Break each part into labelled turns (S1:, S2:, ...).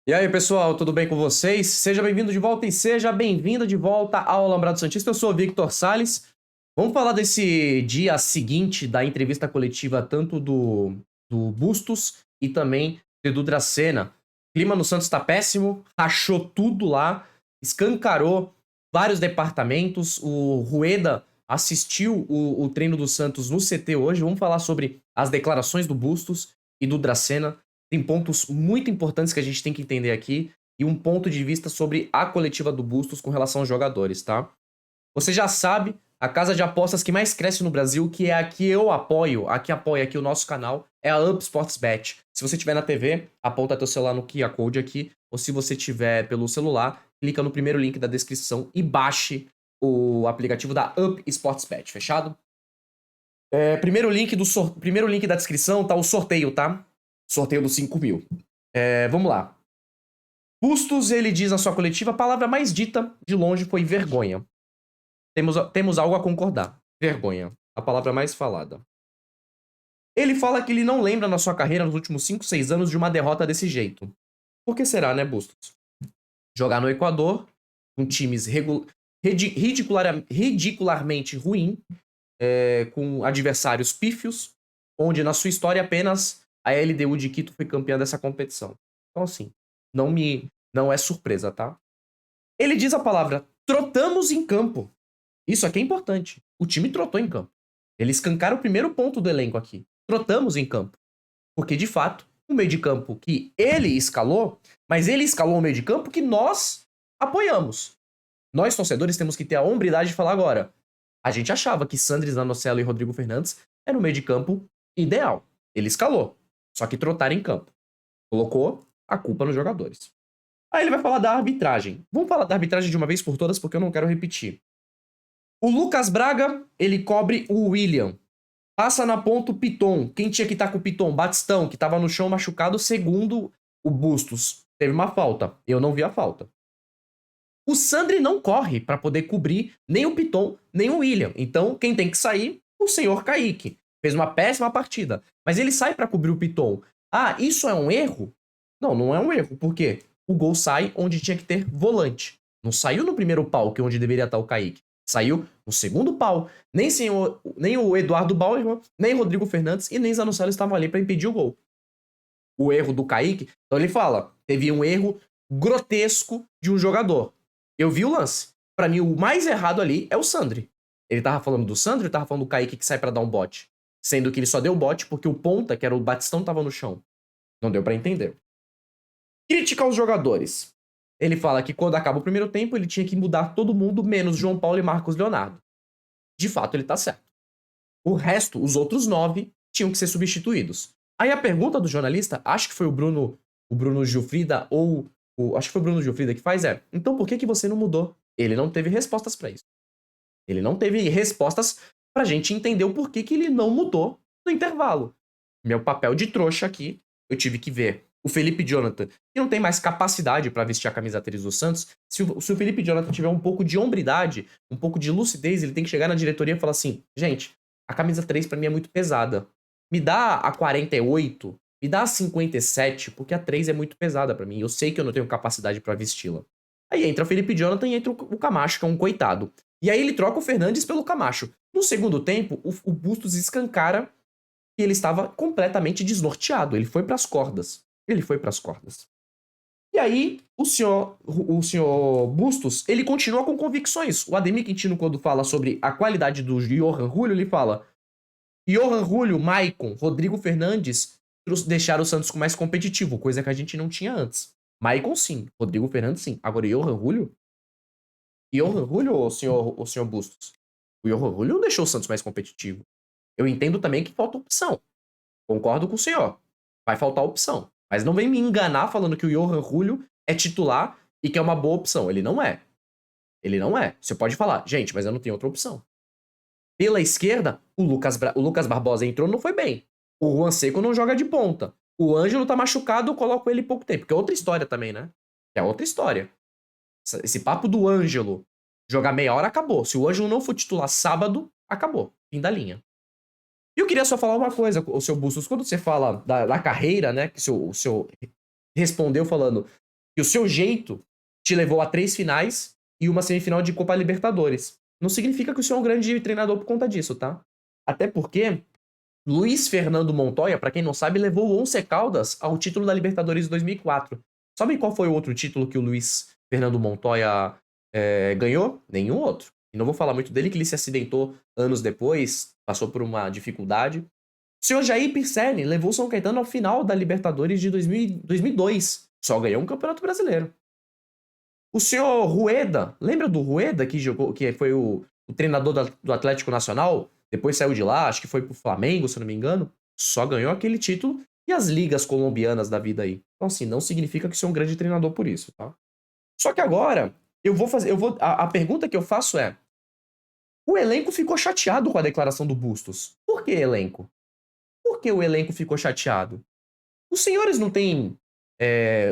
S1: E aí, pessoal, tudo bem com vocês? Seja bem-vindo de volta e seja bem-vinda de volta ao Alambrado Santista. Eu sou o Victor Salles. Vamos falar desse dia seguinte da entrevista coletiva, tanto do Bustos e também do Edu Dracena. O clima no Santos tá péssimo, rachou tudo lá, escancarou vários departamentos. O Rueda assistiu o treino do Santos no CT hoje. Vamos falar sobre as declarações do Bustos e do Dracena. Tem pontos muito importantes que a gente tem que entender aqui e um ponto de vista sobre a coletiva do Bustos com relação aos jogadores, tá? Você já sabe, a casa de apostas que mais cresce no Brasil, que é a que eu apoio, a que apoia aqui o nosso canal, é a Up Sports Bet. Se você tiver na TV, aponta teu celular no QR Code aqui, ou se você tiver pelo celular, clica no primeiro link da descrição e baixe o aplicativo da Up Sports Bet, fechado? Primeiro link da descrição tá o sorteio, tá? Sorteio dos 5 mil. Vamos lá. Bustos, ele diz na sua coletiva, a palavra mais dita de longe foi vergonha. Temos algo a concordar. Vergonha. A palavra mais falada. Ele fala que ele não lembra na sua carreira, nos últimos 5, 6 anos, de uma derrota desse jeito. Por que será, né, Bustos? Jogar no Equador, com times ridicularmente ruim, com adversários pífios, onde na sua história apenas a LDU de Quito foi campeã dessa competição. Então, assim, não é surpresa, tá? Ele diz a palavra trotamos em campo. Isso aqui é importante. O time trotou em campo. Ele escancara o primeiro ponto do elenco aqui. Trotamos em campo. Porque, de fato, o meio de campo que ele escalou, mas ele escalou o meio de campo que nós apoiamos. Nós, torcedores, temos que ter a hombridade de falar agora. A gente achava que Sandri Zanocelo e Rodrigo Fernandes era o meio de campo ideal. Ele escalou. Só que trotaram em campo. Colocou a culpa nos jogadores. Aí ele vai falar da arbitragem. Vamos falar da arbitragem de uma vez por todas, porque eu não quero repetir. O Lucas Braga, ele cobre o William. Passa na ponta o Piton. Quem tinha que estar com o Piton? Batistão, que estava no chão machucado, segundo o Bustos. Teve uma falta. Eu não vi a falta. O Sandri não corre para poder cobrir nem o Piton, nem o William. Então, quem tem que sair? O senhor Kaique. Fez uma péssima partida. Mas ele sai para cobrir o Piton. Ah, isso é um erro? Não, não é um erro. Por quê? O gol sai onde tinha que ter volante. Não saiu no primeiro pau, que é onde deveria estar o Kaique. Saiu no segundo pau. Nem o Eduardo Bauerman, nem o Rodrigo Fernandes e nem Zanocelo estavam ali para impedir o gol. O erro do Kaique. Então ele fala, teve um erro grotesco de um jogador. Eu vi o lance. Pra mim, o mais errado ali é o Sandri. Ele tava falando do Sandri ou tava falando do Kaique que sai pra dar um bote? Sendo que ele só deu o bote porque o ponta, que era o Batistão, tava no chão. Não deu pra entender. Crítica aos jogadores. Ele fala que quando acaba o primeiro tempo, ele tinha que mudar todo mundo, menos João Paulo e Marcos Leonardo. De fato, ele tá certo. O resto, os outros 9, tinham que ser substituídos. Aí a pergunta do jornalista, acho que foi o Bruno Gilfrida, acho que foi o Bruno Gilfrida que faz, então por que você não mudou? Ele não teve respostas pra isso. Ele não teve respostas pra gente entender o porquê que ele não mudou no intervalo. Meu papel de trouxa aqui, eu tive que ver o Felipe Jonathan, que não tem mais capacidade pra vestir a camisa 3 do Santos. Se o Felipe Jonathan tiver um pouco de hombridade, um pouco de lucidez, ele tem que chegar na diretoria e falar assim, gente, a camisa 3 pra mim é muito pesada. Me dá a 48, me dá a 57, porque a 3 é muito pesada pra mim. Eu sei que eu não tenho capacidade pra vesti-la. Aí entra o Felipe Jonathan e entra o Camacho, que é um coitado. E aí ele troca o Fernandes pelo Camacho. No segundo tempo, o Bustos escancara que ele estava completamente desnorteado. Ele foi pras cordas. E aí, o senhor Bustos, ele continua com convicções. O Ademir Quintino, quando fala sobre a qualidade do Johan Julio, ele fala: Johan Julio, Maicon, Rodrigo Fernandes deixaram o Santos mais competitivo, coisa que a gente não tinha antes. Maicon sim, Rodrigo Fernandes sim. Agora, Johan Julio? Johan Julio ou o senhor Bustos? O Johan Julio não deixou o Santos mais competitivo. Eu entendo também que falta opção. Concordo com o senhor. Vai faltar opção. Mas não vem me enganar falando que o Johan Julio é titular e que é uma boa opção. Ele não é. Ele não é. Você pode falar, gente, mas eu não tenho outra opção. Pela esquerda, o Lucas Barbosa entrou e não foi bem. O Juan Seco não joga de ponta. O Ângelo tá machucado, eu coloco ele pouco tempo. Que é outra história também, né? É outra história. Esse papo do Ângelo jogar meia hora, acabou. Se o Ângelo não for titular sábado, acabou. Fim da linha. E eu queria só falar uma coisa, o seu Bustos, quando você fala da carreira, né? Que o seu respondeu falando que o seu jeito te levou a 3 finais e uma semifinal de Copa Libertadores. Não significa que o senhor é um grande treinador por conta disso, tá? Até porque Luiz Fernando Montoya, pra quem não sabe, levou o Once Caldas ao título da Libertadores de 2004. Sabem qual foi o outro título que o Luiz Fernando Montoya ganhou? Nenhum outro. E não vou falar muito dele, que ele se acidentou anos depois, passou por uma dificuldade. O senhor Jair Pisserni levou o São Caetano ao final da Libertadores de 2002. Só ganhou um Campeonato Brasileiro. O senhor Rueda, lembra do Rueda que jogou, que foi o treinador do Atlético Nacional? Depois saiu de lá, acho que foi pro Flamengo, se eu não me engano. Só ganhou aquele título e as ligas colombianas da vida aí. Então, assim, não significa que você é um grande treinador por isso, tá? Só que agora, a pergunta que eu faço é: o elenco ficou chateado com a declaração do Bustos. Por que elenco? Por que o elenco ficou chateado? Os senhores não têm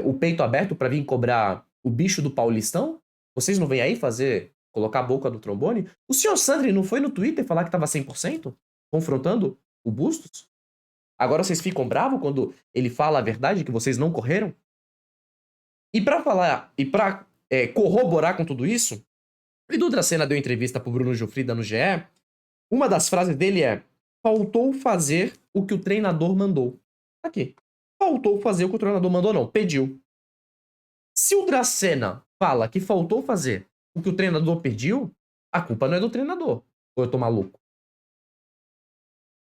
S1: o peito aberto pra vir cobrar o bicho do Paulistão? Vocês não vêm aí colocar a boca no trombone? O senhor Sandri não foi no Twitter falar que tava 100%? Confrontando o Bustos? Agora vocês ficam bravos quando ele fala a verdade, que vocês não correram? E pra falar, e pra corroborar com tudo isso, o Edu Dracena deu entrevista pro Bruno Giuffrida no GE. Uma das frases dele é: faltou fazer o que o treinador mandou. Aqui. Faltou fazer o que o treinador mandou, não. Pediu. Se o Dracena fala que faltou fazer o que o treinador pediu, a culpa não é do treinador. Ou eu tô maluco?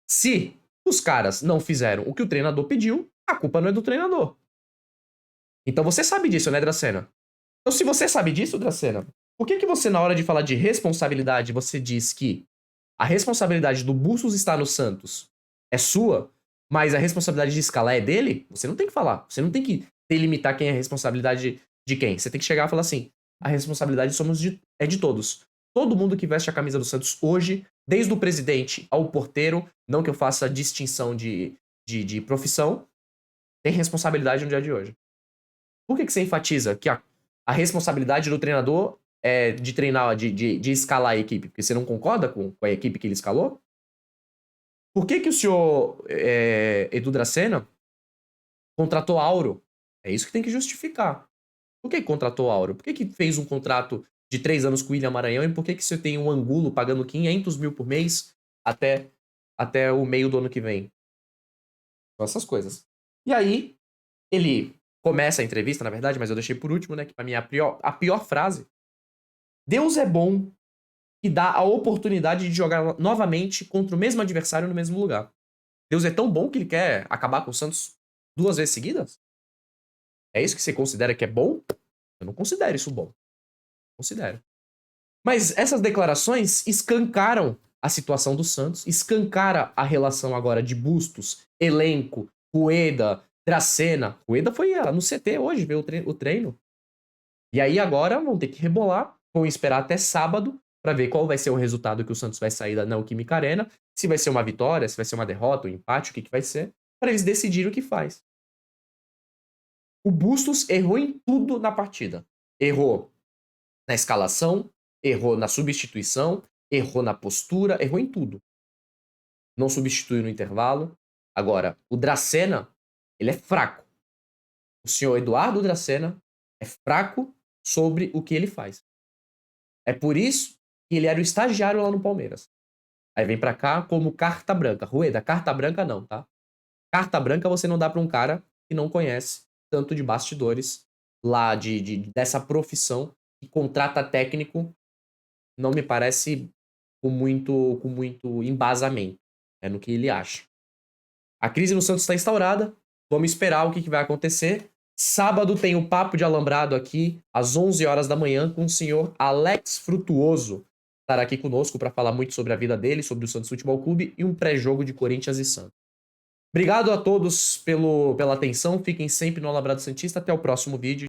S1: Se os caras não fizeram o que o treinador pediu, a culpa não é do treinador. Então você sabe disso, né, Dracena? Então se você sabe disso, Dracena, por que você, na hora de falar de responsabilidade, você diz que a responsabilidade do Bustos estar no Santos é sua, mas a responsabilidade de escalar é dele? Você não tem que falar. Você não tem que delimitar quem é a responsabilidade de quem. Você tem que chegar e falar assim: a responsabilidade é de todos. Todo mundo que veste a camisa do Santos hoje, desde o presidente ao porteiro, não que eu faça distinção de profissão, tem responsabilidade no dia de hoje. Por que você enfatiza que a responsabilidade do treinador é de treinar, de escalar a equipe? Porque você não concorda com a equipe que ele escalou? Por que o senhor Edu Dracena contratou Auro? É isso que tem que justificar. Por que contratou Auro? Por que fez um contrato de 3 anos com o William Maranhão? E por que você tem um Angulo pagando 500 mil por mês até o meio do ano que vem? São essas coisas. E aí, ele começa a entrevista, na verdade, mas eu deixei por último, né? Que pra mim é a pior frase. Deus é bom e dá a oportunidade de jogar novamente contra o mesmo adversário no mesmo lugar. Deus é tão bom que ele quer acabar com o Santos 2 vezes seguidas? É isso que você considera que é bom? Eu não considero isso bom. Considero. Mas essas declarações escancaram a situação do Santos, escancara a relação agora de Bustos, elenco, Rueda, Dracena. Rueda foi no CT hoje ver o treino. E aí agora vão ter que rebolar, vão esperar até sábado para ver qual vai ser o resultado que o Santos vai sair da Neoquímica Arena, se vai ser uma vitória, se vai ser uma derrota, um empate, o que vai ser, para eles decidirem o que faz. O Bustos errou em tudo na partida. Errou na escalação, errou na substituição, errou na postura, errou em tudo. Não substituiu no intervalo. Agora, o Dracena, ele é fraco. O senhor Eduardo Dracena é fraco sobre o que ele faz. É por isso que ele era o estagiário lá no Palmeiras. Aí vem pra cá como carta branca. Rueda, carta branca não, tá? Carta branca você não dá pra um cara que não conhece tanto de bastidores lá dessa profissão que contrata técnico, não me parece com muito embasamento no que ele acha. A crise no Santos está instaurada. Vamos esperar o que vai acontecer. Sábado tem o Papo de Alambrado aqui, às 11 horas da manhã, com o senhor Alex Frutuoso. Estará aqui conosco para falar muito sobre a vida dele, sobre o Santos Futebol Clube e um pré-jogo de Corinthians e Santos. Obrigado a todos pela atenção. Fiquem sempre no Alambrado Santista. Até o próximo vídeo.